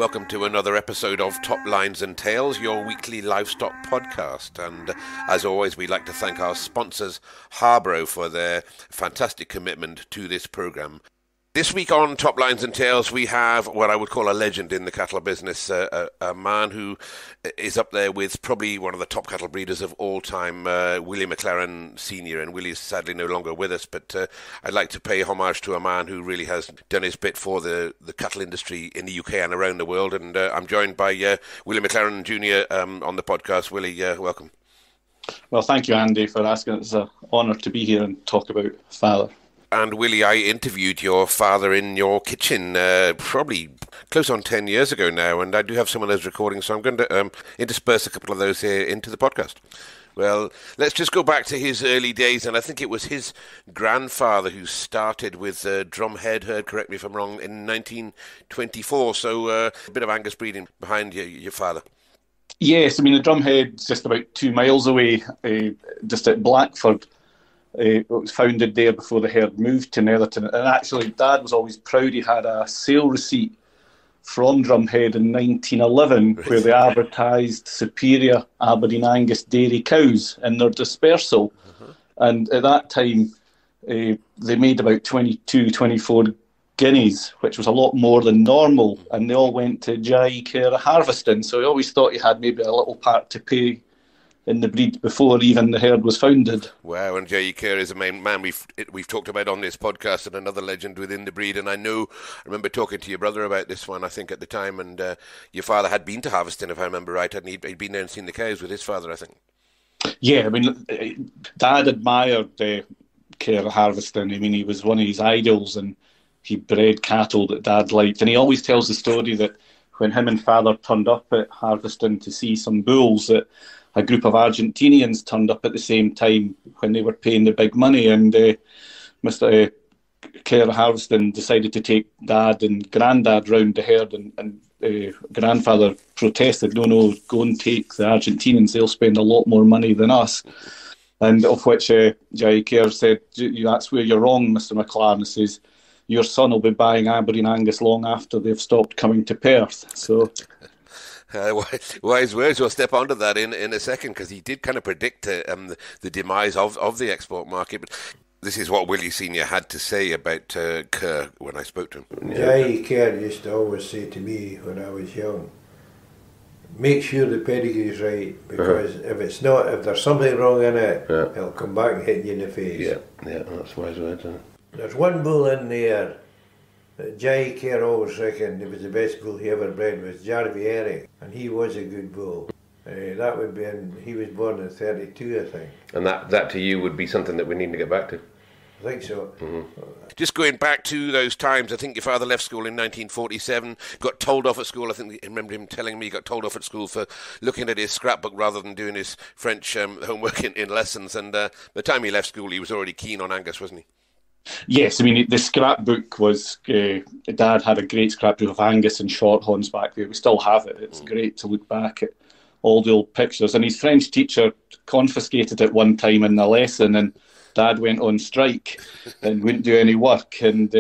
Welcome to another episode of Top Lines and Tails, your weekly livestock podcast. And as always, we'd like to thank our sponsors, Harborough, for their fantastic commitment to this programme. This week on Top Lines and Tails, we have what I would call a legend in the cattle business, a man who is up there with probably one of the top cattle breeders of all time, Willie McLaren Sr. And Willie is sadly no longer with us, but I'd like to pay homage to a man who really has done his bit for the cattle industry in the UK and around the world. And I'm joined by Willie McLaren Jr. On the podcast. Willie, welcome. Well, thank you, Andy, for asking. It's an honour to be here and talk about father. And Willie, I interviewed your father in your kitchen probably close on 10 years ago now, and I do have some of those recordings, so I'm going to intersperse a couple of those here into the podcast. Well, let's just go back to his early days, and I think it was his grandfather who started with drumhead herd, correct me if I'm wrong, in 1924, so a bit of Angus breeding behind your father. Yes, I mean, the drumhead's just about 2 miles away, just at Blackford. It was founded there before the herd moved to Netherton. And actually, Dad was always proud he had a sale receipt from Drumhead in 1911 where they advertised superior Aberdeen Angus dairy cows in their dispersal. And at that time, they made about 22, 24 guineas, which was a lot more than normal. And they all went to JE Kerr harvesting. So he always thought he had maybe a little part to pay in the breed before even the herd was founded. Wow, and JE Kerr is a main man we've talked about on this podcast, and another legend within the breed. And I remember talking to your brother about this one, I think, at the time, and your father had been to Harveston, if I remember right, and he'd been there and seen the cows with his father, I think. Yeah, I mean, Dad admired Kerr Harveston. I mean, he was one of his idols, and he bred cattle that Dad liked. And he always tells the story that when him and Father turned up at Harveston to see some bulls, that a group of Argentinians turned up at the same time when they were paying the big money, and Mr. Kerr Harveston decided to take Dad and Grandad round the herd, and Grandfather protested, no, go and take the Argentinians, they'll spend a lot more money than us. And of which JE Kerr said, that's where you're wrong, Mr. McLaren. He says, your son will be buying Aberdeen Angus long after they've stopped coming to Perth. So... wise words. We'll step onto that in a second, because he did kind of predict the demise of the export market. But this is what Willie Sr. had to say about Kerr when I spoke to him. JE Kerr used to always say to me when I was young, make sure the pedigree's right, because if it's not, if there's something wrong in it, it'll come back and hit you in the face. Yeah, that's wise words. There's one bull in there that JE Kerr always reckoned it was the best bull he ever bred, was Jarvie Eric, and he was a good bull. That would be he was born in 32, I think. And that to you would be something that we need to get back to? I think so. Just going back to those times, I think your father left school in 1947, got told off at school. I think I remember him telling me he got told off at school for looking at his scrapbook rather than doing his French homework in lessons. And by the time he left school, he was already keen on Angus, wasn't he? Yes, I mean, the scrapbook was, Dad had a great scrapbook of Angus and Shorthorns back there. We still have it. It's great to look back at all the old pictures. And his French teacher confiscated it one time in a lesson, and Dad went on strike and wouldn't do any work, and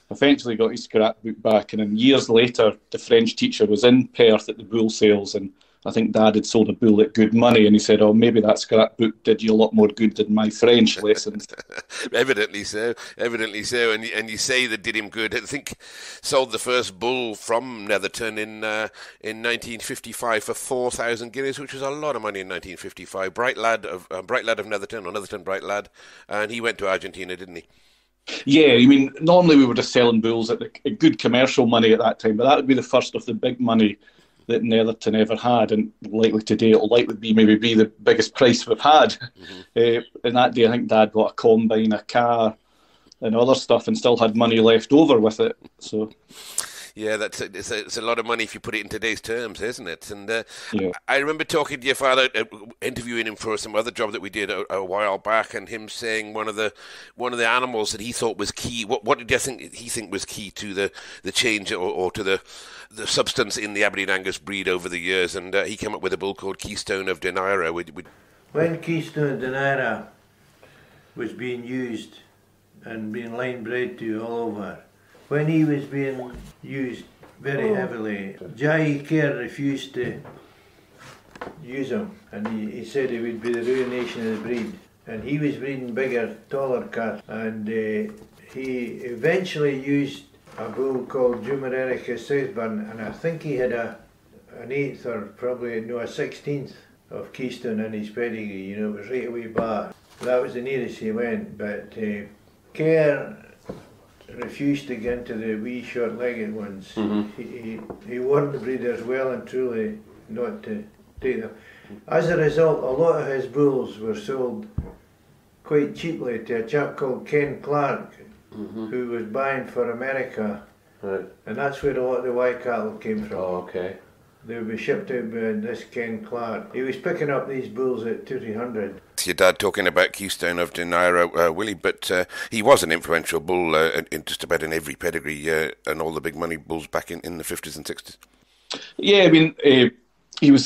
eventually got his scrapbook back. And then years later, the French teacher was in Perth at the bull sales, and I think Dad had sold a bull at good money, and he said, oh, maybe that scrapbook did you a lot more good than my French lessons. Evidently so. And you say that did him good. I think sold the first bull from Netherton in 1955 for 4,000 guineas, which was a lot of money in 1955. Bright lad of Netherton, or Netherton Bright Lad, and he went to Argentina, didn't he? Yeah, I mean, normally we were just selling bulls at good commercial money at that time, but that would be the first of the big money that Netherton ever had, and likely today it'll likely be the biggest price we've had. In that day, I think Dad got a combine, a car, and other stuff, and still had money left over with it. So, yeah, it's a lot of money if you put it in today's terms, isn't it? And I remember talking to your father, interviewing him for some other job that we did a while back, and him saying one of the animals that he thought was key. What did you think was key to the change or to the substance in the Aberdeen Angus breed over the years? And he came up with a bull called Keystone of Denaira. When Keystone of Denaira was being used and being line bred to all over, when he was being used very heavily, JE Kerr refused to use him, and he said he would be the ruination of the breed. And he was breeding bigger, taller cats, and he eventually used a bull called Jumerericus Southburn, and I think he had an eighth or probably a 16th of Keystone in his pedigree. You know, it was right away back. That was the nearest he went, but Kerr refused to get into the wee short-legged ones. He warned the breeders well and truly not to take them. As a result, a lot of his bulls were sold quite cheaply to a chap called Ken Clark, who was buying for America, and that's where a lot of the white cattle came from. Oh, okay. They would be shipped out by this Ken Clark. He was picking up these bulls at 200-300. Your dad talking about Keystone of Jnr, Willie, but he was an influential bull in just about in every pedigree and all the big money bulls back in the 50s and 60s. Yeah, I mean,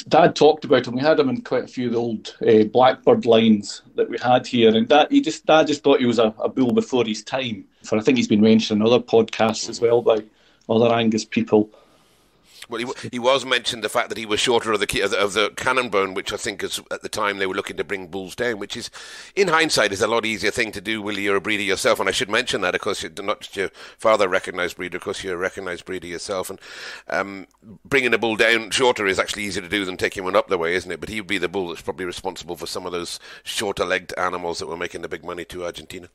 Dad talked about him. We had him in quite a few of the old Blackbird lines that we had here, and Dad just thought he was a bull before his time. I think he's been mentioned in other podcasts as well by other Angus people. Well, he was mentioned the fact that he was shorter of the cannon bone, which I think is at the time they were looking to bring bulls down, which is, in hindsight, is a lot easier thing to do. Willie, you're a breeder yourself, and I should mention that, of course, you're not just your father recognised breeder, of course, you're a recognised breeder yourself, and bringing a bull down shorter is actually easier to do than taking one up the way, isn't it? But he would be the bull that's probably responsible for some of those shorter-legged animals that were making the big money to Argentina.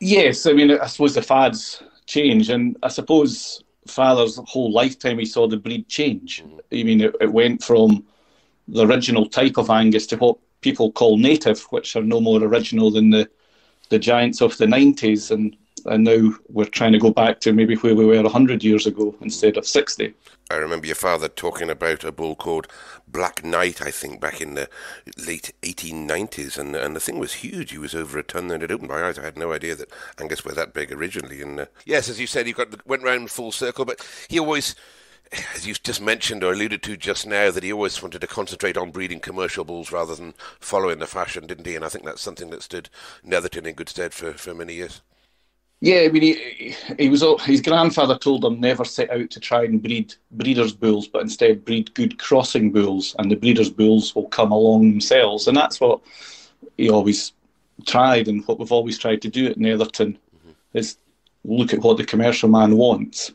Yes, I mean, I suppose the fads change, and I suppose father's whole lifetime he saw the breed change. I mean, it went from the original type of Angus to what people call native, which are no more original than the giants of the 90s, and now we're trying to go back to maybe where we were 100 years ago instead of 60. I remember your father talking about a bull called Black Knight, I think, back in the late 1890s, and the thing was huge. He was over a ton, and it opened my eyes. I had no idea that Angus were that big originally. And yes, as you said, he went round full circle, but he always, as you just mentioned or alluded to just now, that he always wanted to concentrate on breeding commercial bulls rather than following the fashion, didn't he? And I think that's something that stood Netherton in good stead for many years. Yeah, I mean, he was. His grandfather told him never set out to try and breed breeders' bulls, but instead breed good crossing bulls, and the breeders' bulls will come along themselves. And that's what he always tried, and what we've always tried to do at Netherton is look at what the commercial man wants.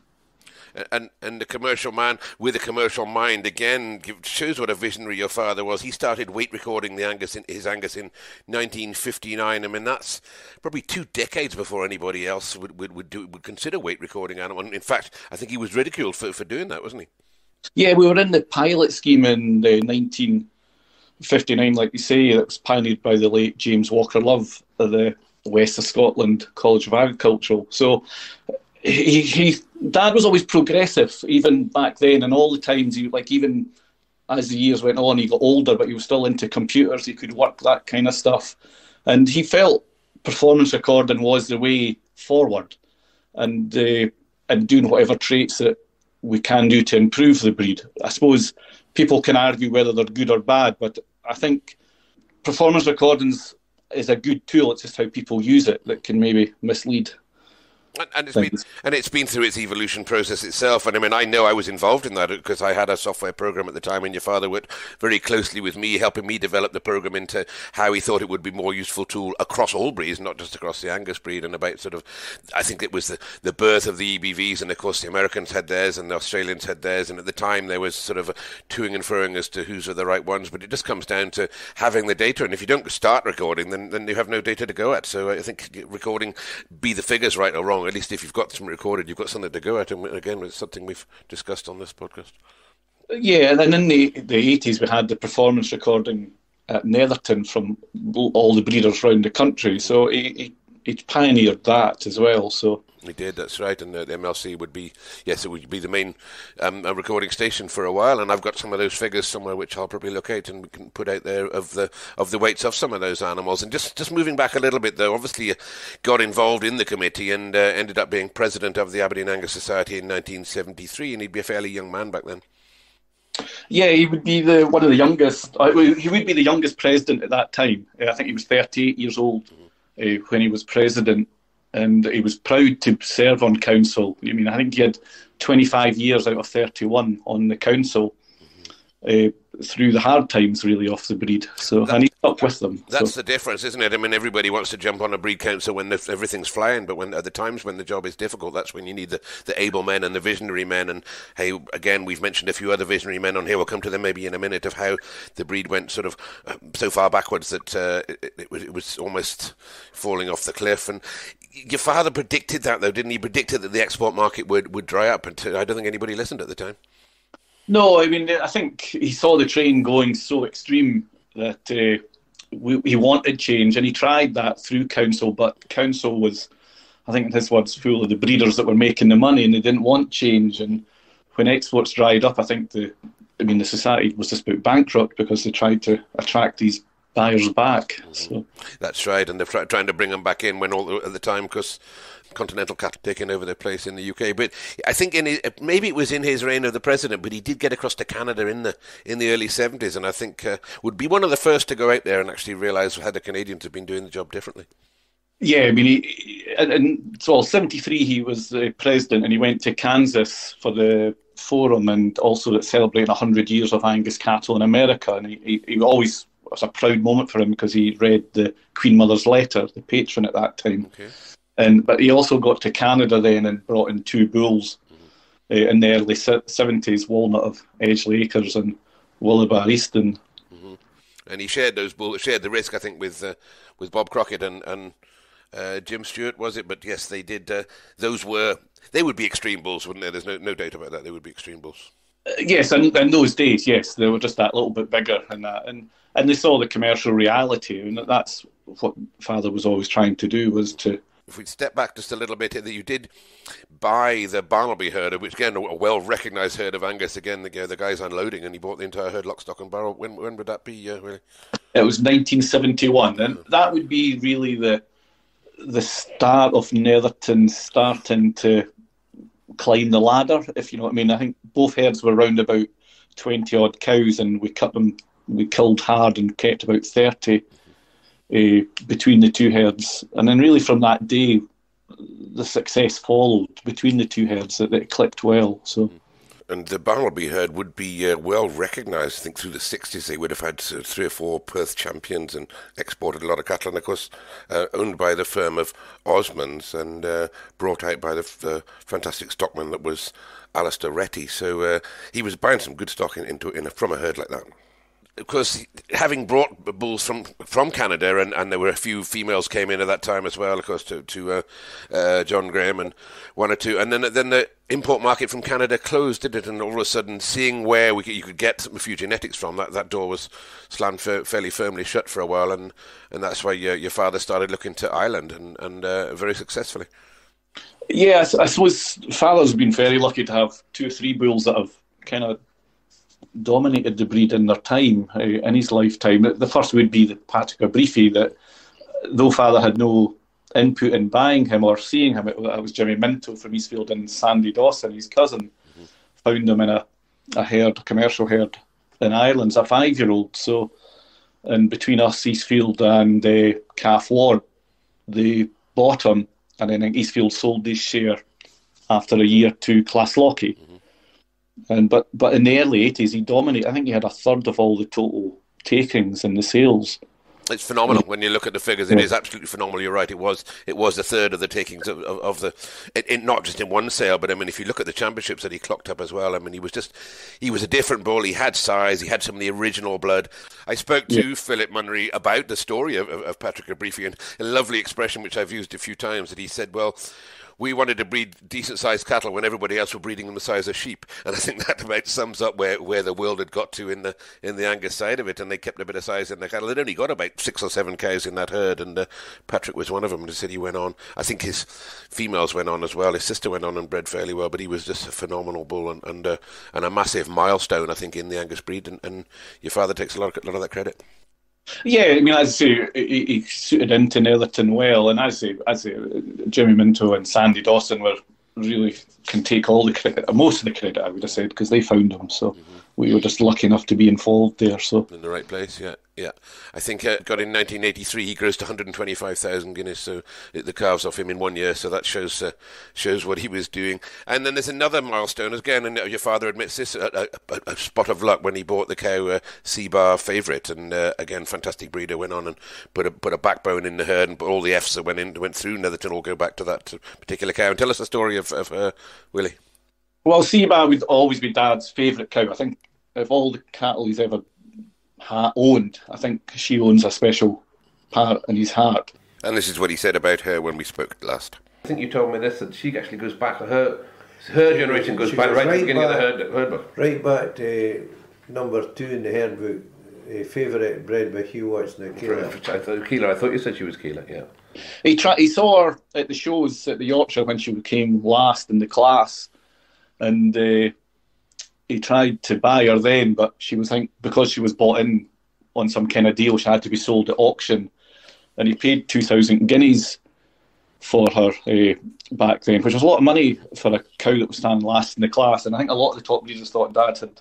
And the commercial man with a commercial mind, again, shows what a visionary your father was. He started weight recording his Angus in 1959. I mean, that's probably 2 decades before anybody else would consider weight recording animal. In fact, I think he was ridiculed for doing that, wasn't he? Yeah, we were in the pilot scheme in 1959, like you say, that was pioneered by the late James Walker Love of the West of Scotland College of Agricultural. So Dad was always progressive, even back then, and all the times, even as the years went on, he got older, but he was still into computers, he could work that kind of stuff. And he felt performance recording was the way forward, and doing whatever traits that we can do to improve the breed. I suppose people can argue whether they're good or bad, but I think performance recordings is a good tool. It's just how people use it that can maybe mislead. And it's been through its evolution process itself. And I mean, I know I was involved in that because I had a software program at the time, and your father worked very closely with me, helping me develop the program into how he thought it would be a more useful tool across all breeds, not just across the Angus breed. And about I think it was the birth of the EBVs, and of course the Americans had theirs and the Australians had theirs. And at the time there was sort of a toing and froing as to whose are the right ones. But it just comes down to having the data. And if you don't start recording, then you have no data to go at. So I think recording, be the figures right or wrong, at least if you've got something recorded, you've got something to go at. And again, it's something we've discussed on this podcast. Yeah, and then in the 80s, we had the performance recording at Netherton from all the breeders around the country. So he pioneered that as well. So he did, that's right. And the MLC would be, yes, it would be the main recording station for a while. And I've got some of those figures somewhere which I'll probably locate and we can put out there of the weights of some of those animals. And just moving back a little bit, though, obviously you got involved in the committee and ended up being president of the Aberdeen Angus Society in 1973, and he'd be a fairly young man back then. Yeah, he would be one of the youngest. He would be the youngest president at that time. I think he was 38 years old when he was president. and he was proud to serve on council. I mean, I think he had 25 years out of 31 on the council. Through the hard times, really, off the breed. So, and he stuck with them. That's the difference, isn't it? I mean, everybody wants to jump on a breed council when everything's flying, but when at the times when the job is difficult, that's when you need the able men and the visionary men. And hey, again, we've mentioned a few other visionary men on here. We'll come to them maybe in a minute, of how the breed went sort of so far backwards that it was almost falling off the cliff. And your father predicted that, though, didn't he? Predicted that the export market would dry up, and I don't think anybody listened at the time. No, I mean, I think he saw the train going so extreme that he wanted change, and he tried that through council, but council was, I think in his words, full of the breeders that were making the money, and they didn't want change. And when exports dried up, I think the society was just about bankrupt because they tried to attract these buyers back. So that's right, and they're trying to bring them back in when all at the time, because continental cattle taking over their place in the UK. But I think maybe it was in his reign of the president, but he did get across to Canada in the early 70s, and I think would be one of the first to go out there and actually realise how the Canadians have been doing the job differently. Yeah, I mean, so 73 he was the president, and he went to Kansas for the forum, and also celebrating 100 years of Angus cattle in America, and he always, it was a proud moment for him because he read the Queen Mother's letter, the patron at that time. Okay. But he also got to Canada then and brought in two bulls in the early 70s, Walnut of Edgeley Acres and Willibbar Easton. Mm-hmm. And he shared those bulls, shared the risk, I think, with Bob Crockett and Jim Stewart, was it? But yes, they did. They would be extreme bulls, wouldn't they? There's no doubt about that. They would be extreme bulls. Yes, and in those days, yes, they were just that little bit bigger and that, and they saw the commercial reality, and that's what Father was always trying to do, was to. If we step back just a little bit, that you did buy the Barnaby herd, which again a well-recognised herd of Angus. Again, the guy's unloading, and he bought the entire herd, lock, stock, and barrel. When would that be? Really? It was 1971, and that would be really the start of Netherton starting to climb the ladder, if you know what I mean. I think both herds were around about 20 odd cows, and we killed hard and kept about 30. Between the two herds, and then really from that day the success followed between the two herds, that it clicked well. So, and the Barnaby herd would be well recognised. I think through the 60s they would have had 3 or 4 Perth champions and exported a lot of cattle, and of course owned by the firm of Osmonds and brought out by the fantastic stockman that was Alistair Retty. So he was buying some good stock from a herd like that. Of course, having brought bulls from Canada, and there were a few females came in at that time as well, of course, to John Graham and one or two, and then the import market from Canada closed, did it? And all of a sudden, seeing where you could get a few genetics from, that door was slammed fairly firmly shut for a while, and that's why your father started looking to Ireland, and very successfully. Yeah, I suppose Father's been very lucky to have 2 or 3 bulls that have kind of dominated the breed in their time, in his lifetime. The first would be the Patrick O'Briefy, that though Father had no input in buying him or seeing him, it was Jimmy Minto from Eastfield and Sandy Dawson, his cousin, found him in a commercial herd in Ireland as a 5-year-old. So, and between us, Eastfield and Calf Lord, they bought him, and then Eastfield sold his share after a year to Classlockie. But in the early 80s, he dominated. I think he had 1/3 of all the total takings in the sales. It's phenomenal when you look at the figures. It is absolutely phenomenal. You're right. It was 1/3 of the takings of not just in one sale, but I mean, if you look at the championships that he clocked up as well, I mean, he was a different bull. He had size. He had some of the original blood. I spoke to Philip Munry about the story of Patrick O'Briefy, and a lovely expression which I've used a few times, that he said, well, we wanted to breed decent-sized cattle when everybody else were breeding them the size of sheep, and I think that about sums up where the world had got to in the Angus side of it, and they kept a bit of size in the cattle. They'd only got about 6 or 7 cows in that herd, and Patrick was one of them. And he said he went on. I think his females went on as well. His sister went on and bred fairly well, but he was just a phenomenal bull and a massive milestone, I think, in the Angus breed. And your father takes a lot of that credit. Yeah, I mean, as I say, he suited into Netherton well, and as I say, Jimmy Minto and Sandy Dawson can take all the credit, most of the credit, I would have said, because they found him. So we were just lucky enough to be involved there. So in the right place, yeah. I think got in 1983. He grossed 125,000 guineas. So the calves off him in 1 year. So that shows what he was doing. And then there's another milestone again, and your father admits this: a spot of luck when he bought the cow Seabar Favourite, and again, fantastic breeder, went on and put a backbone in the herd, and all the Fs that went through Netherton all go back to that particular cow. And tell us the story of her, Willie. Well, Seabar would always be Dad's favourite cow. I think of all the cattle he's ever owned, I think she owns a special part in his heart. And this is what he said about her when we spoke last. I think you told me this, that she actually goes back, her generation goes back right to the beginning of the herd book. Right back to number 2 in the herd book, a favourite bred by Hugh Watson, Keeler. I thought you said she was Keeler, yeah. He saw her at the shows at the Yorkshire when she came last in the class, and he tried to buy her then, but she was, because she was bought in on some kind of deal, she had to be sold at auction, and he paid 2,000 guineas for her back then, which was a lot of money for a cow that was standing last in the class. And I think a lot of the top breeders thought Dad had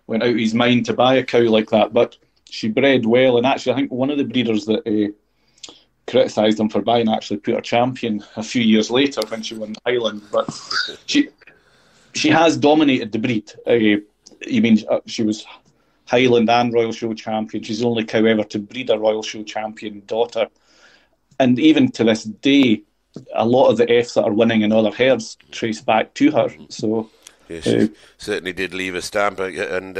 went out of his mind to buy a cow like that, but she bred well. And actually, I think one of the breeders that criticised him for buying actually put her champion a few years later when she won Highland. But she has dominated the breed. She was Highland and Royal Show champion. She's the only cow ever to breed a Royal Show champion daughter. And even to this day, a lot of the Fs that are winning in other herds trace back to her. So yes, she certainly did leave a stamp, and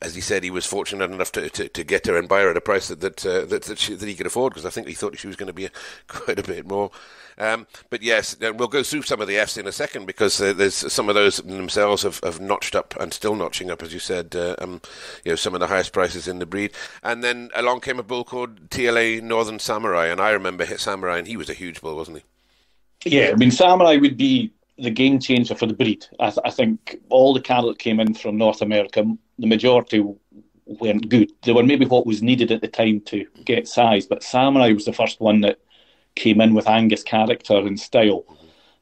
as he said, he was fortunate enough to get her and buy her at a price that he could afford, because I think he thought she was going to be quite a bit more. But yes, we'll go through some of the Fs in a second, because there's some of those themselves have notched up and still notching up, as you said. Some of the highest prices in the breed. And then along came a bull called TLA Northern Samurai, and I remember Samurai, and he was a huge bull, wasn't he? Yeah, Samurai would be the game changer for the breed. I think all the cattle that came in from North America, the majority weren't good. They were maybe what was needed at the time to get size, but Samurai was the first one that came in with Angus character and style.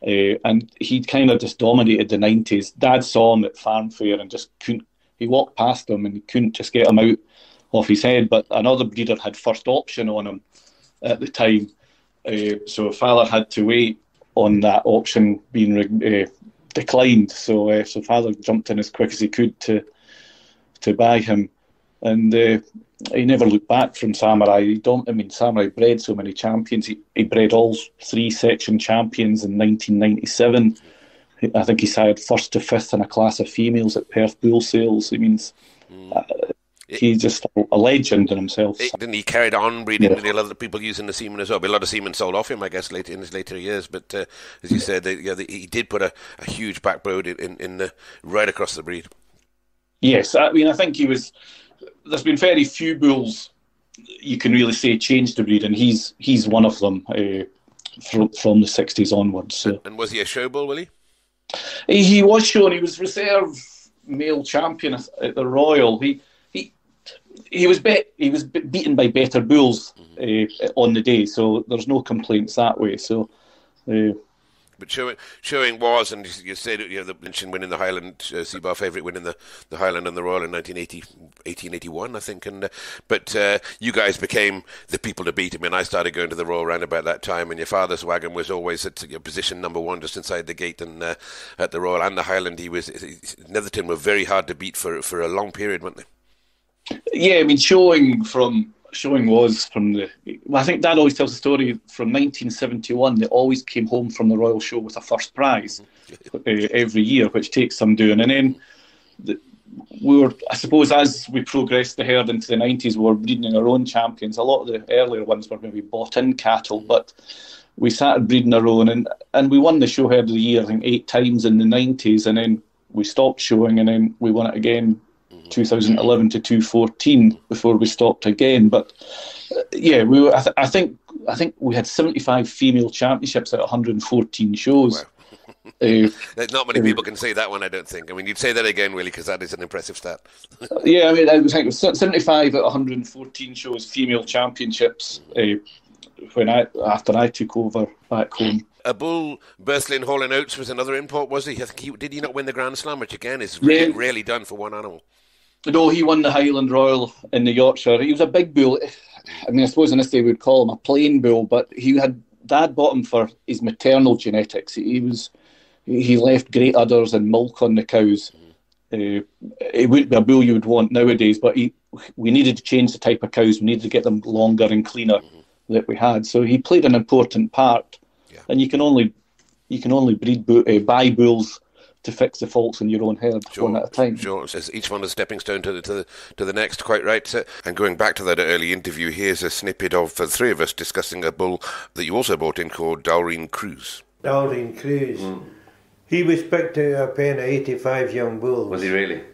And he kind of just dominated the 90s. Dad saw him at Farm Fair and just couldn't, he walked past him and he couldn't just get him out off his head. But another breeder had first option on him at the time. So father had to wait on that option being declined. So father jumped in as quick as he could to buy him. And he never looked back from Samurai. Samurai bred so many champions. He bred all 3 section champions in 1997. I think he sired 1st to 5th in a class of females at Perth Bull Sales. He's just a legend in himself. Didn't he carried on breeding with a lot of people using the semen as well? A lot of semen sold off him, I guess, in his later years. But as you said, he did put a huge backbone in right across the breed. Yes, I think he was. There's been very few bulls you can really say changed the breed, and he's one of them from the 60s onwards. So. And was he a show bull, Willie? He was shown. He was reserve male champion at the Royal. He was beaten by better bulls on the day, so there's no complaints that way. So. But showing was, and you said, mentioned winning the Highland, Seabar Favourite, winning the Highland and the Royal in 1881, I think. But you guys became the people to beat. I started going to the Royal round about that time, and your father's wagon was always at position number 1, just inside the gate, and at the Royal and the Highland, Netherton were very hard to beat for a long period, weren't they? Yeah, showing was from I think Dad always tells the story from 1971. They always came home from the Royal Show with a first prize every year, which takes some doing. And then I suppose, as we progressed the herd into the 90s, we were breeding our own champions. A lot of the earlier ones were maybe bought-in cattle, but we started breeding our own, and we won the show herd of the year, I think, 8 times in the 90s, and then we stopped showing, and then we won it again 2011 to 2014 before we stopped again. But I think we had 75 female championships at 114 shows. Wow. Not many people can say that one, I don't think. You'd say that again, Willie, because that is an impressive stat. I think it was 75 at 114 shows, female championships, after I took over back home. A bull, Burslin Hall and Oates was another import, was he? Did he not win the Grand Slam, which again is rarely done for one animal? No, he won the Highland Royal in the Yorkshire. He was a big bull. I mean, I suppose in this day we'd call him a plain bull, but Dad bought him for his maternal genetics. He left great udders and milk on the cows. It wouldn't be a bull you would want nowadays, but we needed to change the type of cows. We needed to get them longer and cleaner that we had. So he played an important part. Yeah. And you can only buy bulls to fix the faults in your own herd, one at a time. Sure, so each one is a stepping stone to the next, quite right. And going back to that early interview, here's a snippet of the three of us discussing a bull that you also brought in called Dalreen Cruise. Dalreen Cruise. He was picked out of a pen of 85 young bulls. Was he really?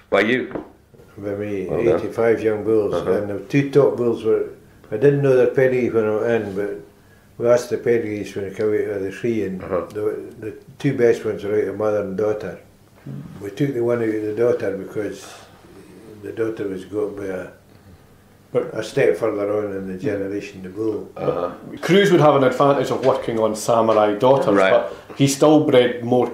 By you? By me, 85 young bulls. And the two top bulls were, I didn't know their pedigree when I went in, but we asked the pedigrees when we came out of the tree, and the two best ones were out of mother and daughter. We took the one out of the daughter because the daughter was got by a step further on in the generation, the bull. Cruise would have an advantage of working on samurai daughters, but he still bred more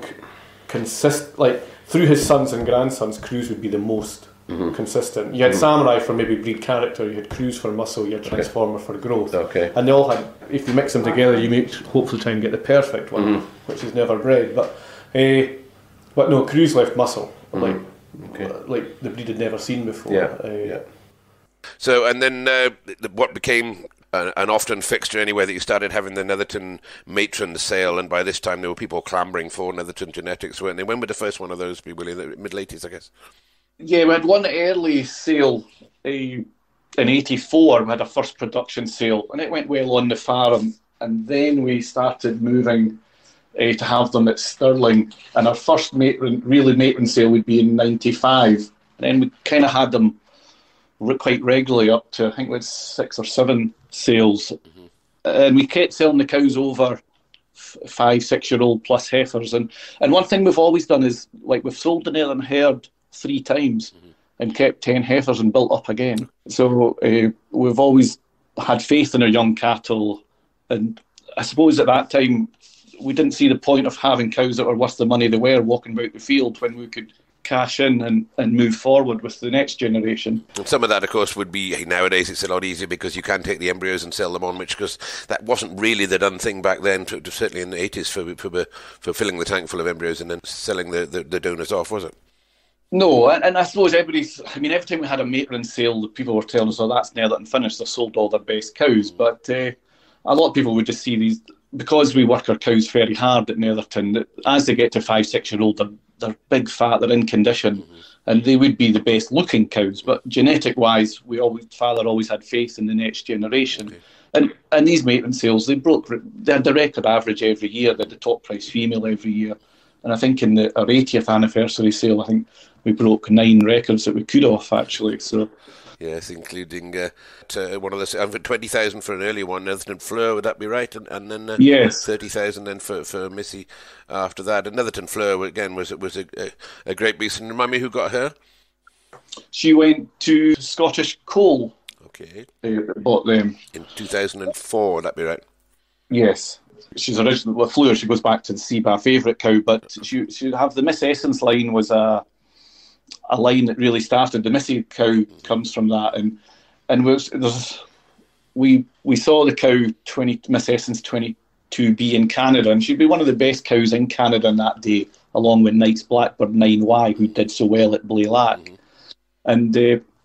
consistent. Like through his sons and grandsons, Cruise would be the most consistent. You had samurai for maybe breed character, you had Cruise for muscle, you had transformer for growth, and they all had. If you mix them together, you may hopefully try and get the perfect one, which is never bred. But no, Cruise left muscle, like the breed had never seen before. So, and then what became an often fixture anyway, that you started having the Netherton matron sale, and by this time there were people clamouring for Netherton genetics, weren't they? When would the first one of those be, Willie? The mid-80s, I guess? Yeah, we had one early sale in '84. We had a first production sale, and it went well on the farm. And then we started moving to have them at Stirling. And our first matron sale would be in '95. And then we kind of had them quite regularly up to, I think we had 6 or 7 sales. And we kept selling the cows over 5-6-year-old plus heifers. And one thing we've always done is, like, we've sold the Netherton herd 3 times and kept 10 heifers and built up again. So we've always had faith in our young cattle, and I suppose at that time we didn't see the point of having cows that were worth the money they were walking about the field when we could cash in and move forward with the next generation. And some of that, of course, would be, nowadays it's a lot easier because you can take the embryos and sell them on, which, because that wasn't really the done thing back then, certainly in the 80s, for filling the tank full of embryos and then selling the donors off, was it? No, and I suppose every time we had a matron sale, the people were telling us, oh, that's Netherton finished, they've sold all their best cows. But a lot of people would just see these, because we work our cows very hard at Netherton, that as they get to 5-6-year-old, they're big fat, they're in condition, and they would be the best looking cows. But genetic-wise, father always had faith in the next generation. And these matron sales, they had the record average every year, they had the top price female every year. And I think in our 80th anniversary sale, I think we broke 9 records that we could off, actually. So, yes, including one of the 20,000 for an early one, Netherton Fleur, would that be right? And then yes, 30,000 then for Missy after that. And Netherton Fleur again was a great beast. And remind me who got her? She went to Scottish Coal. Okay. Bought them in 2004. Would that be right? Yes. She's originally with Fleur. She goes back to the Seba favourite cow, but she have the Miss Essence line was a line that really started. The Missy cow comes from that, and we saw the cow Miss Essence 22B in Canada, and she'd be one of the best cows in Canada on that day, along with Knight's Blackbird 9Y, who did so well at Blaylac. And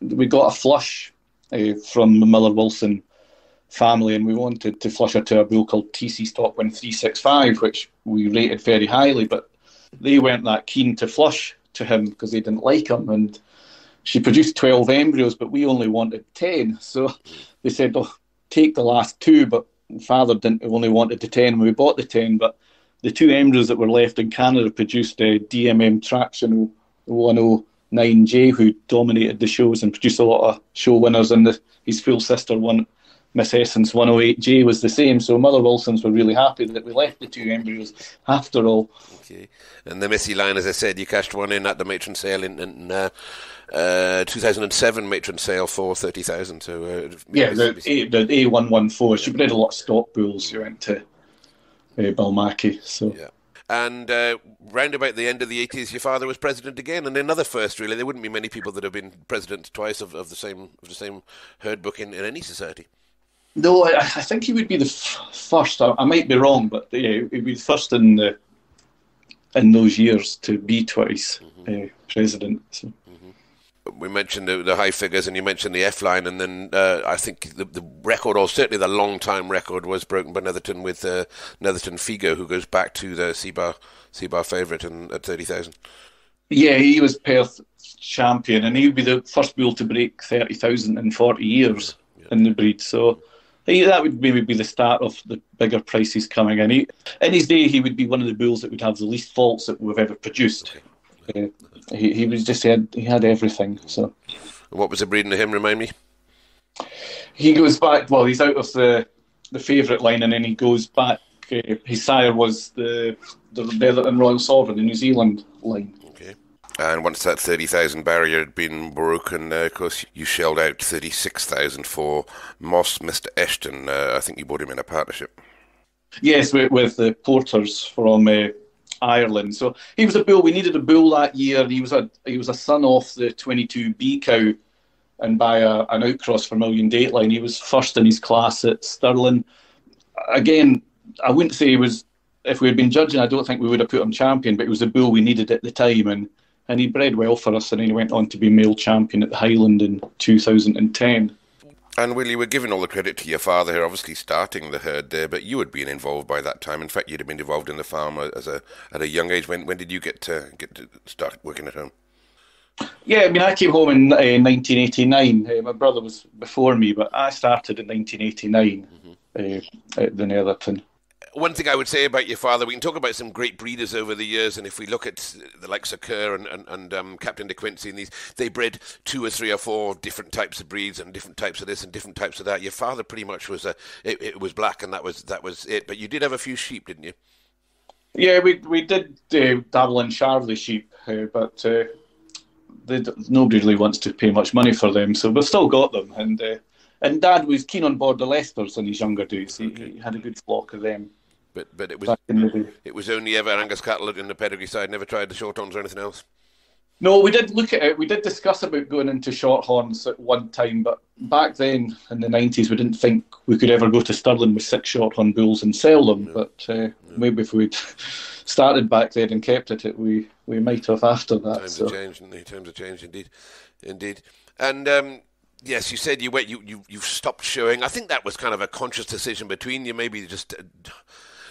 we got a flush from the Miller Wilson family, and we wanted to flush her to a bull called TC Stockwin 365, which we rated very highly, but they weren't that keen to flush to him because they didn't like him. And she produced 12 embryos, but we only wanted 10. So they said, oh, take the last 2, but father only wanted the 10, and we bought the 10. But the 2 embryos that were left in Canada produced a DMM Traction 109J, who dominated the shows and produced a lot of show winners, and his full sister one, Miss Essence 108J, was the same. So Mother Wilsons were really happy that we left the 2 embryos after all. Okay. And the Missy line, as I said, you cashed one in at the matron sale in 2007 matron sale for 30,000. So the A114. She bred a lot of stock bulls. She went to Balmackie. So. Yeah. And round about the end of the 80s, your father was president again, and another first, really. There wouldn't be many people that have been president twice of the same herd book in any society. No, I think he would be the first. I might be wrong, but yeah, he'd be the first in those years to be twice president. So. We mentioned the high figures, and you mentioned the F line, and then I think the record, or certainly the long time record, was broken by Netherton with Netherton Figo, who goes back to the C-Bar favourite at 30,000. Yeah, he was Perth champion, and he would be the first bull to break 30,000 in 40 years in the breed. So that would maybe be the start of the bigger prices coming in. In his day, he would be one of the bulls that would have the least faults that we've ever produced. Okay. He was just he had everything. So, what was the breeding of him? Remind me. He goes back. Well, he's out of the favourite line, and then he goes back. His sire was the Netherton Royal Sovereign, the New Zealand line. Okay. And once that 30,000 barrier had been broken, of course, you shelled out 36,000 for Moss, Mr. Ashton. I think you bought him in a partnership. Yes, with the Porters from Ireland. So he was a bull. We needed a bull that year. He was a son of the 22B cow, and by an outcross Vermilion Dateline. He was first in his class at Stirling. Again, I wouldn't say he was. If we had been judging, I don't think we would have put him champion. But it was a bull we needed at the time, and he bred well for us. And then he went on to be male champion at the Highland in 2010. And Willie, we're giving all the credit to your father here, obviously starting the herd there, but you had been involved by that time. In fact, you'd have been involved in the farm at a young age. When did you get to start working at home? Yeah, I mean, I came home in 1989. My brother was before me, but I started in 1989 at the Netherton. One thing I would say about your father, we can talk about some great breeders over the years, and if we look at the likes of Kerr and Captain De Quincey and these, they bred 2 or 3 or 4 different types of breeds and different types of this and different types of that. Your father pretty much was it was black, and that was it. But you did have a few sheep, didn't you? Yeah, we did dabble in Charley sheep, but nobody really wants to pay much money for them, so we've still got them. And Dad was keen on border Leicesters in his younger days. He had a good flock of them. But it was only ever Angus cattle in the pedigree side. Never tried the shorthorns or anything else. No, we did look at it. We did discuss about going into shorthorns at one time, but back then in the 90s, we didn't think we could ever go to Stirling with 6 shorthorn bulls and sell them. No. But maybe if we'd started back there and kept it, we might have after that. Times have changed, Times have changed, indeed. And yes, you said you've stopped showing. I think that was kind of a conscious decision between you. Maybe just.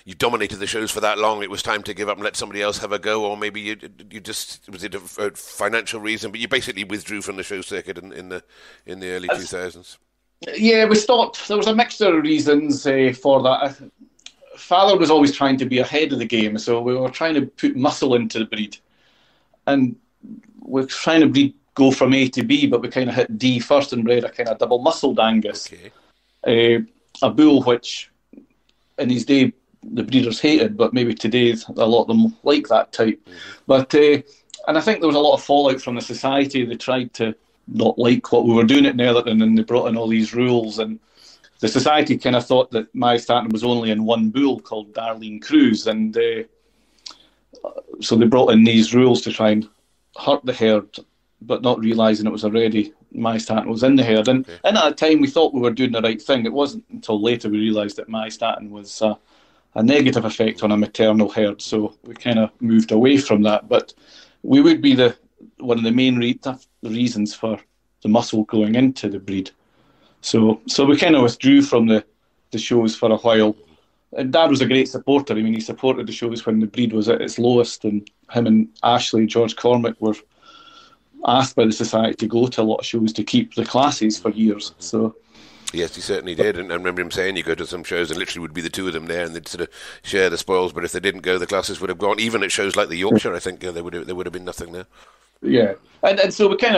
You dominated the shows for that long, it was time to give up and let somebody else have a go, or maybe you just, was it a financial reason, but you basically withdrew from the show circuit in the early 2000s? Yeah, we stopped. There was a mixture of reasons for that. Father was always trying to be ahead of the game, so we were trying to put muscle into the breed. And we're trying to go from A to B, but we kind of hit D first and bred a kind of double-muscled Angus. Okay. A bull which, in his day, the breeders hated, but maybe today a lot of them like that type. But and I think there was a lot of fallout from the society. They tried to not like what we were doing at Netherton, and they brought in all these rules, and the society kind of thought that my starting was only in one bull called Darlene Cruz, and so they brought in these rules to try and hurt the herd, but not realising it was already my starting was in the herd. And at that time we thought we were doing the right thing. It wasn't until later we realised that my starting was a negative effect on a maternal herd, so we kind of moved away from that. But we would be one of the main reasons for the muscle going into the breed. So we kind of withdrew from the shows for a while. And Dad was a great supporter. I mean, he supported the shows when the breed was at its lowest, and him and Ashley, George Cormack, were asked by the society to go to a lot of shows to keep the classes for years. So. Yes, he certainly did, and I remember him saying you go to some shows and literally would be the two of them there, and they'd sort of share the spoils. But if they didn't go, the classes would have gone. Even at shows like the Yorkshire, I think there would have been nothing there. Yeah, and so we kind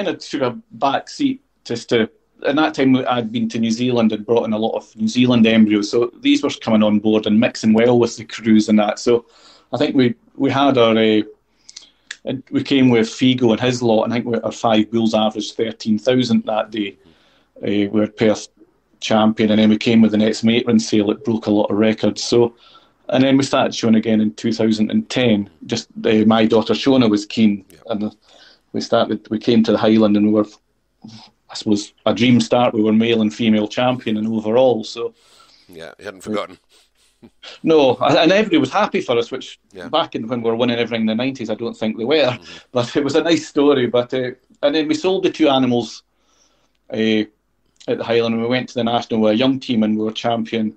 of took a back seat just to. In that time, I'd been to New Zealand and brought in a lot of New Zealand embryos, so these were coming on board and mixing well with the crews and that. So I think we had our. We came with Figo and his lot, and I think our 5 bulls averaged 13,000 that day. We were Perth champion, and then we came with the next matron sale. It broke a lot of records. So And then we started showing again in 2010. Just my daughter Shona was keen, and we came to the Highland, and we were, I suppose, a dream start. We were male and female champion and overall. So yeah, you hadn't forgotten. No, and everybody was happy for us, which back when we were winning everything in the 90s, I don't think they were. But it was a nice story. But and then we sold the 2 animals at the Highland, and we went to the National with a young team, and we were champion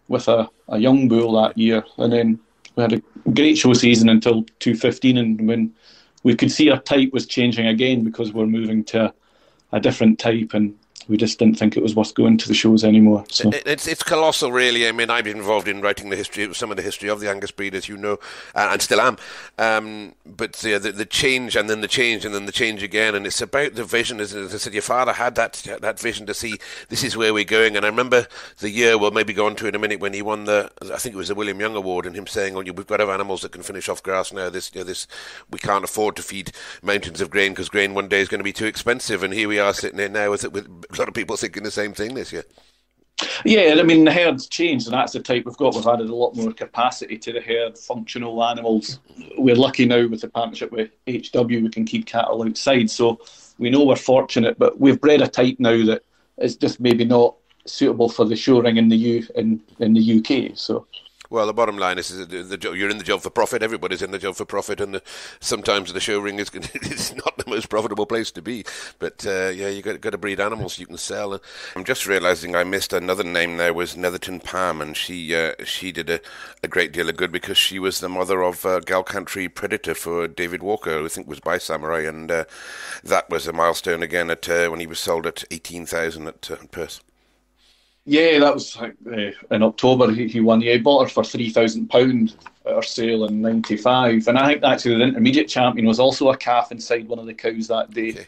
with a young bull that year. And then we had a great show season until 2015, and when we could see our type was changing again because we're moving to a different type, and we just didn't think it was worth going to the shows anymore. So. It's colossal, really. I mean, I've been involved in writing some of the history of the Angus breed, as you know, and still am. But the change, and then the change, and then the change again, and it's about the vision. As I said, your father had that vision to see this is where we're going. And I remember the year we'll maybe go on to in a minute when he won I think it was the William Jnr award, and him saying, "Oh, we've got to have animals that can finish off grass now. This we can't afford to feed mountains of grain because grain one day is going to be too expensive." And here we are sitting there now with a lot of people thinking the same thing this year. Yeah, I mean, the herd's changed, and that's the type we've got. We've added a lot more capacity to the herd, functional animals. We're lucky now with the partnership with HW, we can keep cattle outside, so we know we're fortunate, but we've bred a type now that is just maybe not suitable for the show ring in the UK. So. Well, the bottom line is you're in the job for profit. Everybody's in the job for profit, and sometimes the show ring is not the most profitable place to be. But you got to breed animals you can sell. I'm just realising I missed another name there was Netherton Palm, and she did a great deal of good because she was the mother of Gal Country Predator for David Walker, who I think was by Samurai, and that was a milestone again at when he was sold at 18,000 at Perth. Yeah, that was in October. He won. He bought her for £3,000 at our sale in '95, and I think actually the intermediate champion was also a calf inside one of the cows that day. Okay.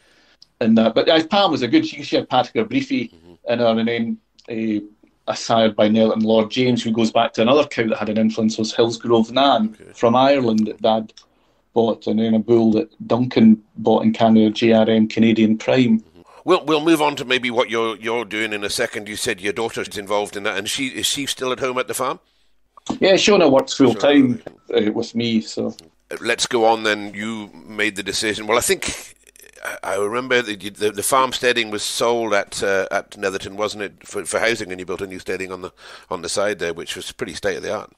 And but Pam was a good. She had Patrick Briefy in her, and then a sire by Netherton Lord James, who goes back to another cow that had an influence, was Hillsgrove Nan from Ireland that Dad bought, and then a bull that Duncan bought in Canada, JRM Canadian Prime. We'll move on to maybe what you're doing in a second. You said your daughter's involved in that, and is she still at home at the farm? Yeah, Shona works full time with me. So let's go on then. You made the decision. Well, I think I remember the farmsteading was sold at Netherton, wasn't it, for housing, and you built a new steading on the side there, which was pretty state of the art.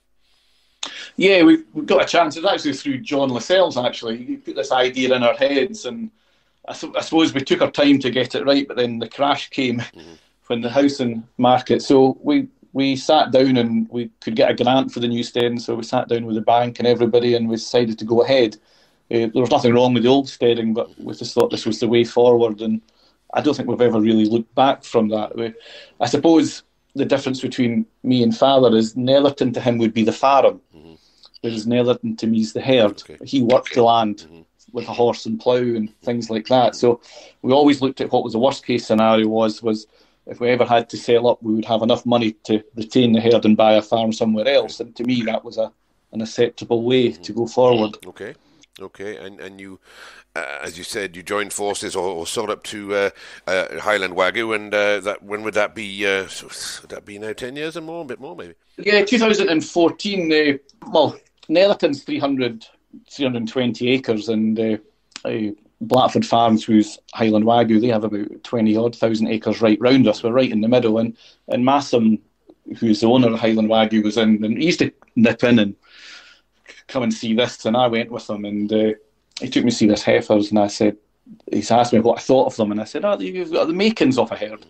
Yeah, we got a chance. It was actually through John Lascelles. Actually, he put this idea in our heads, and I suppose we took our time to get it right, but then the crash came when the housing market. So we sat down and we could get a grant for the new steading. So we sat down with the bank and everybody, and we decided to go ahead. There was nothing wrong with the old steading, but we just thought this was the way forward. And I don't think we've ever really looked back from that. I suppose the difference between me and Father is Netherton to him would be the farm, whereas Netherton to me is the herd. Okay. He worked the land with a horse and plough and things like that. So we always looked at what was the worst case scenario was if we ever had to sell up, we would have enough money to retain the herd and buy a farm somewhere else. And to me, that was an acceptable way to go forward. Okay, and you, as you said, you joined forces or sold up to Highland Wagyu, and when would that be? Would that be now 10 years or more, a bit more maybe? Yeah, 2014. Netherton's 320 acres, and Blackford Farms, who's Highland Wagyu, they have about 20,000 acres right round us. We're right in the middle, and Massam, who's the owner of Highland Wagyu, was in, and he used to nip in and come and see this, and I went with him, and he took me to see this heifers, and he's asked me what I thought of them, and I said, you've got the makings of a herd.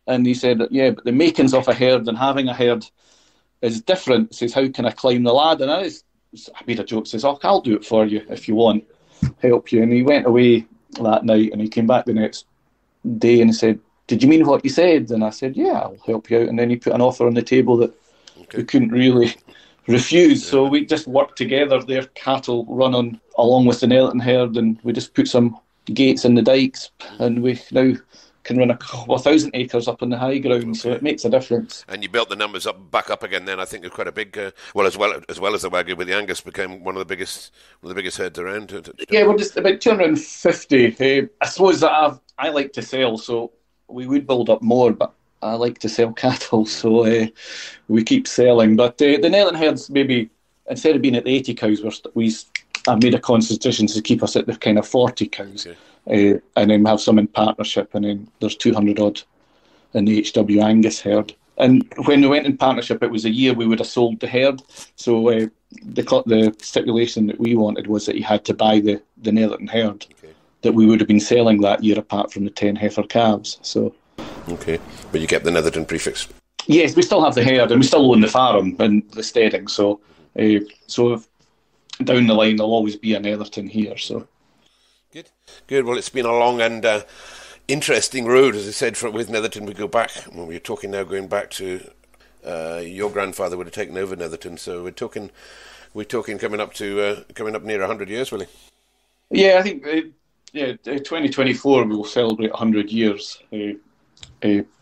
And he said, yeah, but the makings of a herd and having a herd is different. He says, how can I climb the ladder? And I made a joke, says, I'll do it for you if you want, help you. And he went away that night, and he came back the next day and he said, did you mean what you said? And I said, yeah, I'll help you out. And then he put an offer on the table that we couldn't really refuse. So we just worked together. Their cattle run on along with the Netherton herd, and we just put some gates in the dikes, and we now can run 1,000 acres up on the high ground, so it makes a difference. And you built the numbers back up again. Then I think it's quite a big, as well as the Wagyu, with the Angus became one of the biggest herds around. Yeah, we're just about 250. I suppose that I like to sell, so we would build up more, but I like to sell cattle, so we keep selling. But the Netherton herds, maybe instead of being at the 80 cows, I've made a concentration to keep us at the kind of 40 cows, and then have some in partnership, and then there's 200 odd in the HW Angus herd. And when we went in partnership, it was a year we would have sold the herd. So the stipulation that we wanted was that you had to buy the Netherton herd that we would have been selling that year, apart from the 10 heifer calves. So. Okay, but you kept the Netherton prefix. Yes, we still have the herd, and we still own the farm and the steading. So down the line, there'll always be a Netherton here. So good. Well, it's been a long and interesting road, as I said, with Netherton. We go back. Well, we're talking now going back to your grandfather would have taken over Netherton. So we're talking coming up near 100 years, Willie. Yeah, I think 2024 we will celebrate 100 years.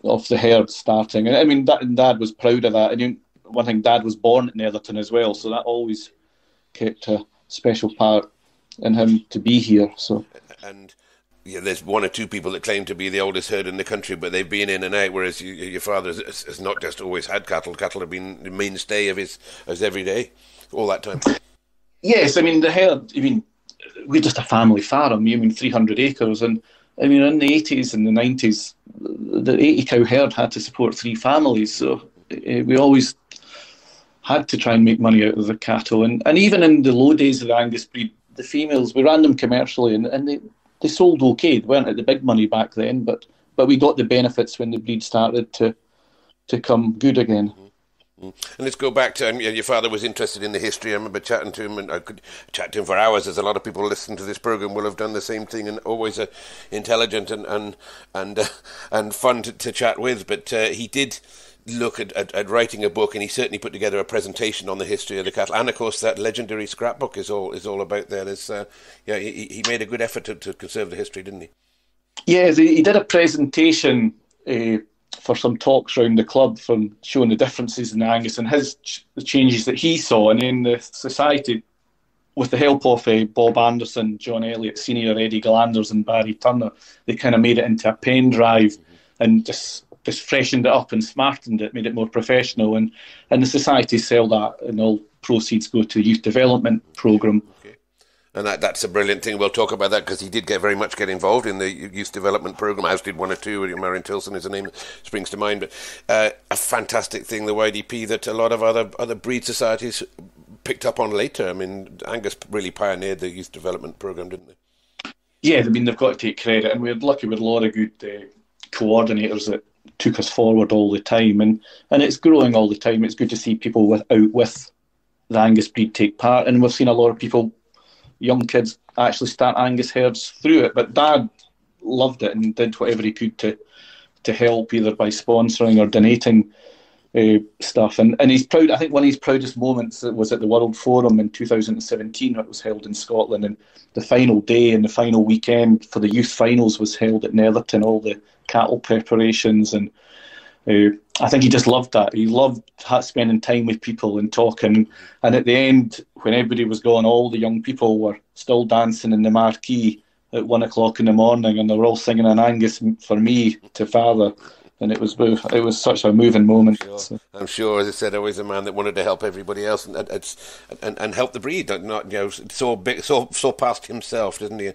Of the herd starting. And I mean, Dad was proud of that. And one thing, Dad was born at Netherton as well, so that always kept a special part in him to be here. So. And there's one or two people that claim to be the oldest herd in the country, but they've been in and out, whereas your father has not just always had cattle. Cattle have been the mainstay of his every day, all that time. Yes, I mean, the herd, we're just a family farm, 300 acres, and I mean, in the 80s and the 90s, the 80 cow herd had to support 3 families. So we always had to try and make money out of the cattle. And even in the low days of the Angus breed, the females, we ran them commercially and they sold okay. They weren't at the big money back then, but we got the benefits when the breed started to come good again. Mm-hmm. And let's go back to, your father was interested in the history. I remember chatting to him, and I could chat to him for hours, as a lot of people listening to this programme will have done the same thing, and always intelligent and fun to chat with. But he did look at writing a book, and he certainly put together a presentation on the history of the cattle. And of course, that legendary scrapbook is all about there. He made a good effort to conserve the history, didn't he? Yeah, he did a presentation for some talks around the club, from showing the differences in the Angus and the changes that he saw. And then the society, with the help of Bob Anderson, John Elliott Senior, Eddie Glanders and Barry Turner, they kind of made it into a pen drive and just freshened it up and smartened it, made it more professional. And the society sell that, and all proceeds go to youth development programme. Okay. And that's a brilliant thing. We'll talk about that, because he did very much get involved in the youth development programme, as did one or two. Marion Tilson is a name that springs to mind. But a fantastic thing, the YDP, that a lot of other breed societies picked up on later. I mean, Angus really pioneered the youth development programme, didn't they? Yeah, I mean, they've got to take credit. And we're lucky with a lot of good coordinators that took us forward all the time. And it's growing all the time. It's good to see people out with the Angus breed take part. And we've seen a lot of people, young kids, actually start Angus herds through it. But Dad loved it and did whatever he could to help, either by sponsoring or donating stuff. And he's proud. I think one of his proudest moments was at the World Forum in 2017, that was held in Scotland. And the final day and the final weekend for the youth finals was held at Netherton, all the cattle preparations. And I think he just loved that. He loved spending time with people and talking. And at the end, when everybody was gone, all the young people were still dancing in the marquee at 1 o'clock in the morning, and they were all singing an Angus for me to father. And it was such a moving moment. I'm sure, as I said, always a man that wanted to help everybody else and help the breed, not so big, so past himself, didn't he?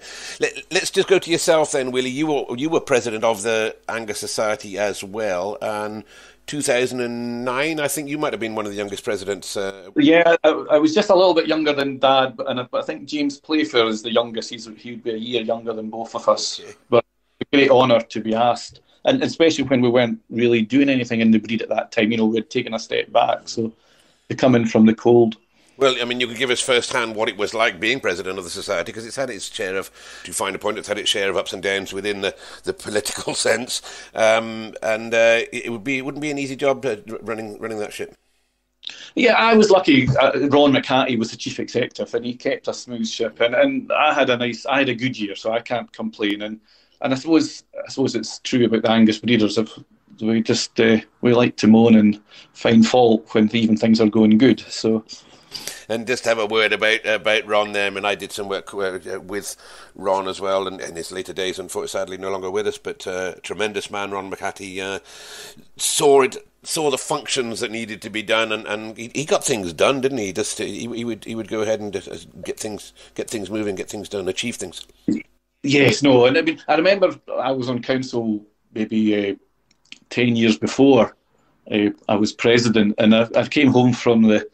Let's just go to yourself then, Willie. You were president of the Angus Society as well, and 2009, I think you might have been one of the youngest presidents. Yeah, I was just a little bit younger than Dad, but I think James Playfair is the youngest. He'd be a year younger than both of us. Okay. But a great honour to be asked. And especially when we weren't really doing anything in the breed at that time, we'd taken a step back. So to come in from the cold. Well, I mean, you could give us firsthand what it was like being president of the society, because it's had its share of, to find a point, it's had its share of ups and downs within the political sense, and it wouldn't be an easy job running that ship. Yeah, I was lucky. Ron McCarthy was the chief executive, and he kept a smooth ship, and I had a good year, so I can't complain. And I suppose it's true about the Angus breeders. If we like to moan and find fault when even things are going good. So And just have a word about Ron there. I mean, I did some work with Ron as well, and in his later days, unfortunately, sadly no longer with us, but tremendous man, Ron McCarthy, saw the functions that needed to be done, and he got things done, didn't he? Just he would go ahead and get things moving, get things done, achieve things. Yes, no, and I mean, I remember I was on council maybe 10 years before I was president, and I came home from the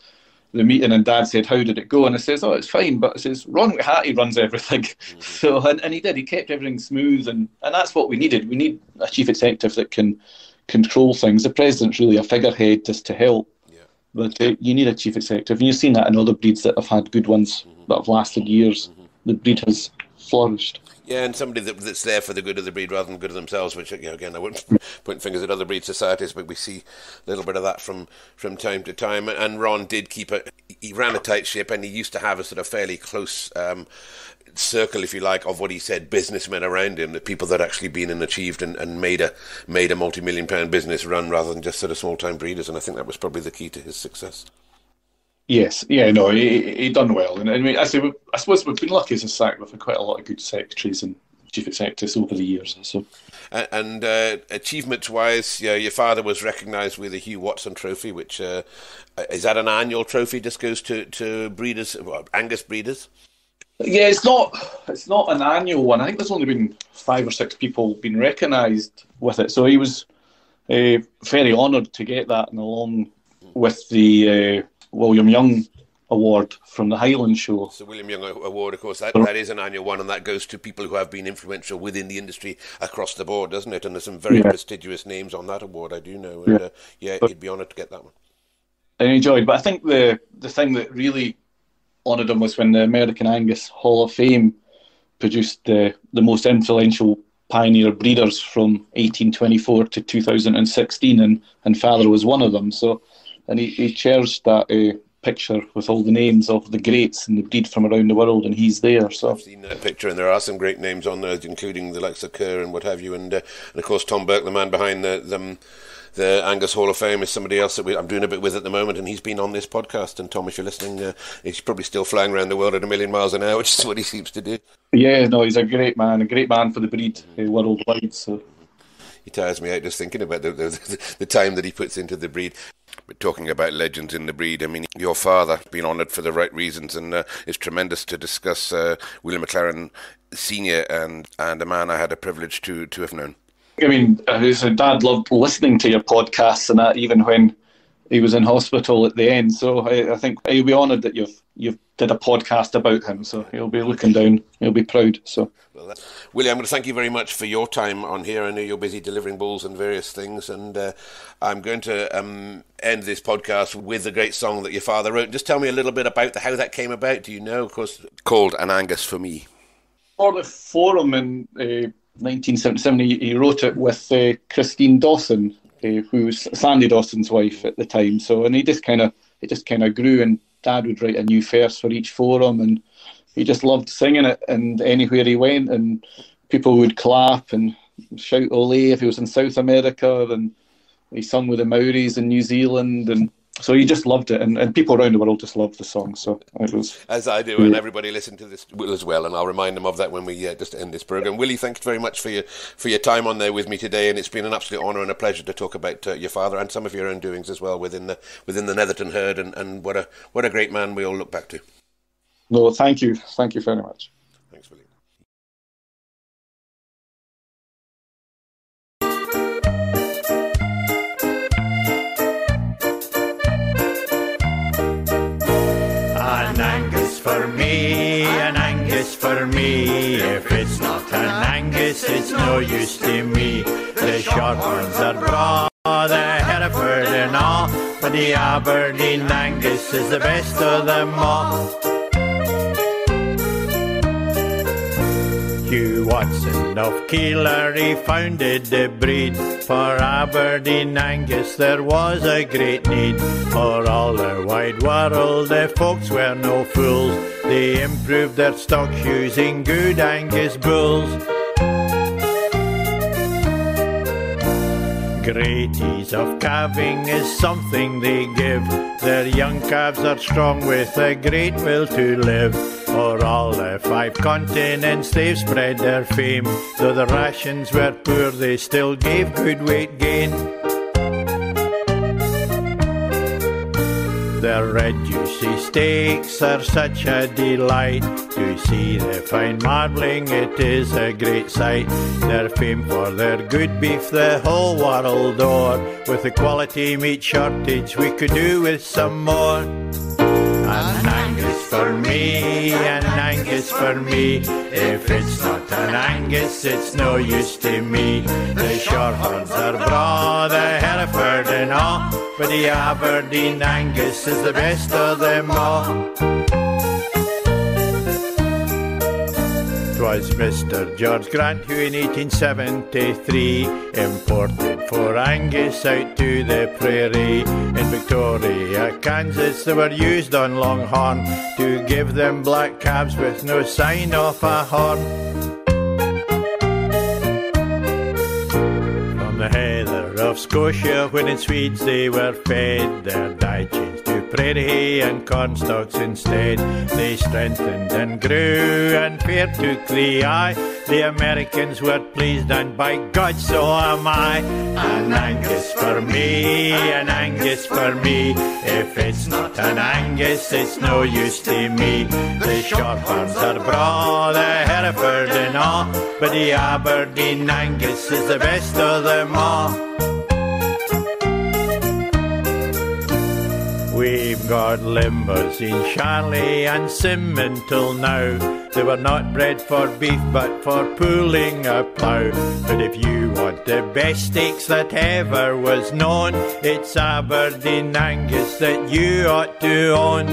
meeting, and Dad said, "How did it go?" And I says, "Oh, it's fine," but I says, "Ron McCarthy runs everything." Mm-hmm. So, and he did. He kept everything smooth, and that's what we needed. We need a chief executive that can control things. The president's really a figurehead just to help, but you need a chief executive, and you've seen that in other breeds that have had good ones that have lasted years. The breed has flourished. Yeah, and somebody that's there for the good of the breed rather than the good of themselves, which, again, I wouldn't point fingers at other breed societies, but we see a little bit of that from time to time. And Ron did he ran a tight ship, and he used to have a sort of fairly close circle, if you like, of what he said, businessmen around him, the people that actually been and achieved and made a multi-million-pound business run rather than just sort of small-time breeders, and I think that was probably the key to his success. Yes, yeah, no, he done well, and I mean, I suppose we've been lucky as a SAC with quite a lot of good secretaries and chief executives over the years. So, and achievements-wise, your father was recognised with the Hugh Watson Trophy, which is that an annual trophy? Just goes to breeders, Angus breeders. Yeah, it's not an annual one. I think there's only been 5 or 6 people been recognised with it. So he was very honoured to get that, and along with the William Jnr Award from the Highland Show. So William Jnr Award, of course, that is an annual one, and that goes to people who have been influential within the industry across the board, doesn't it? And there's some very prestigious names on that award, I do know. And he'd be honoured to get that one. I enjoyed, but I think the thing that really honoured him was when the American Angus Hall of Fame produced the most influential pioneer breeders from 1824 to 2016, and father was one of them. So, and he cherished that picture with all the names of the greats and the breed from around the world, and he's there. So I've seen that picture, and there are some great names on there, including the likes of Kerr and what have you, and of course Tom Burke, the man behind the Angus Hall of Fame, is somebody else that I'm doing a bit with at the moment, and he's been on this podcast. And Tom, if you're listening, he's probably still flying around the world at 1,000,000 miles an hour, which is what he seems to do. Yeah, no, he's a great man for the breed worldwide. So he tires me out just thinking about the time that he puts into the breed. But talking about legends in the breed, I mean, your father been honoured for the right reasons, and it's tremendous to discuss Willie McLaren Sr. and a man I had a privilege to have known. I mean, his dad loved listening to your podcasts and that, even when he was in hospital at the end. So I think he'll be honoured that you've did a podcast about him. So he'll be looking down. He'll be proud. So, Willie, I'm going to thank you very much for your time on here. I know you're busy delivering bulls and various things, and I'm going to end this podcast with the great song that your father wrote. Just tell me a little bit about how that came about. Do you know? Of course, called An Angus for Me. For the forum in 1977, he wrote it with Christine Dawson, who was Sandy Dawson's wife at the time. So, and it just kind of grew, and Dad would write a new verse for each forum, and he just loved singing it. And anywhere he went, and people would clap and shout "Ole" if he was in South America, and he sung with the Maoris in New Zealand, and so he just loved it, and people around the world just loved the song. So it was, as I do, and everybody listen to this as well, and I'll remind them of that when we just end this program. Willie, thanks very much for your time on there with me today, and it's been an absolute honour and a pleasure to talk about your father and some of your own doings as well within the Netherton herd, and what a great man we all look back to. No, thank you very much. Thanks, Willie. An Angus for me. If it's not an Angus, it's no use to me. The short ones are braw, the Hereford and all, but the Aberdeen Angus is the best of them all. Hugh Watson of Keeler, he founded the breed. For Aberdeen Angus there was a great need. For all the wide world the folks were no fools. They improved their stock using good Angus bulls. Great ease of calving is something they give. Their young calves are strong with a great will to live. O'er all the 5 continents they've spread their fame. Though the rations were poor, they still gave good weight gain. Their red juicy steaks are such a delight. To see the fine marbling, it is a great sight. They're famed for their good beef the whole world o'er. With the quality meat shortage, we could do with some more. An Angus for me, an Angus for me. If it's not an Angus, it's no use to me. The Shorthorns are braw, the Hereford and all, but the Aberdeen Angus is the best of them all. 'Twas Mr. George Grant who in 1873 imported 4 Angus out to the prairie. In Victoria, Kansas, they were used on Longhorn to give them black calves with no sign of a horn. From the heather of Scotia, when in Swedes they were fed, their diet changed to prairie and cornstalks instead. They strengthened and grew and fair took the eye. The Americans were pleased, and by God, so am I. An Angus for me, an Angus for me. If it's not an Angus, it's no use to me. The Shorthorns are braw, the Hereford and all, but the Aberdeen Angus is the best of them all. We've got limbers in Charlie and Simon till now. They were not bred for beef but for pulling a plough. But if you want the best steaks that ever was known, it's Aberdeen Angus that you ought to own.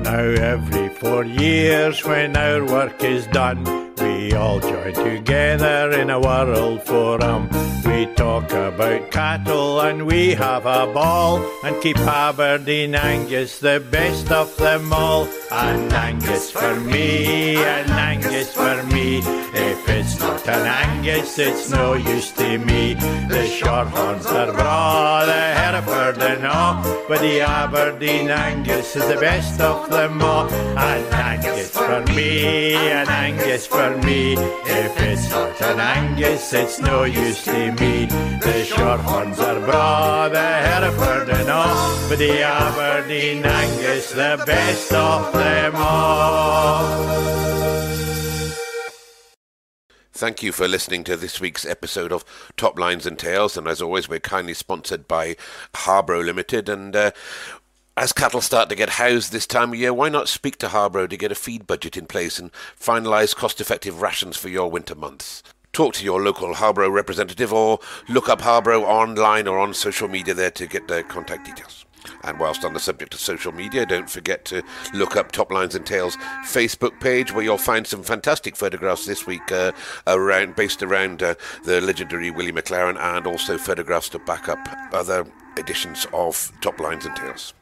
Now every 4 years when our work is done, we all join together in a world forum. We talk about cattle and we have a ball, and keep Aberdeen Angus the best of them all. An Angus for me, an Angus for me. If it's not an Angus, it's no use to me. The Shorthorns are braw, the Hereford and all, but the Aberdeen Angus is the best of them all. An Angus for me, an Angus for me. If it's not an Angus, it's no use to me. The Shorthorns are braw, the Hereford and all, but the Aberdeen Angus the best of them all. Thank you for listening to this week's episode of Top Lines and Tails, and as always we're kindly sponsored by Harbro Limited, and as cattle start to get housed this time of year, why not speak to Harbro to get a feed budget in place and finalise cost-effective rations for your winter months? Talk to your local Harbro representative or look up Harbro online or on social media there to get their contact details. And whilst on the subject of social media, don't forget to look up Top Lines and Tails Facebook page, where you'll find some fantastic photographs this week based around the legendary Willie McLaren, and also photographs to back up other editions of Top Lines and Tails.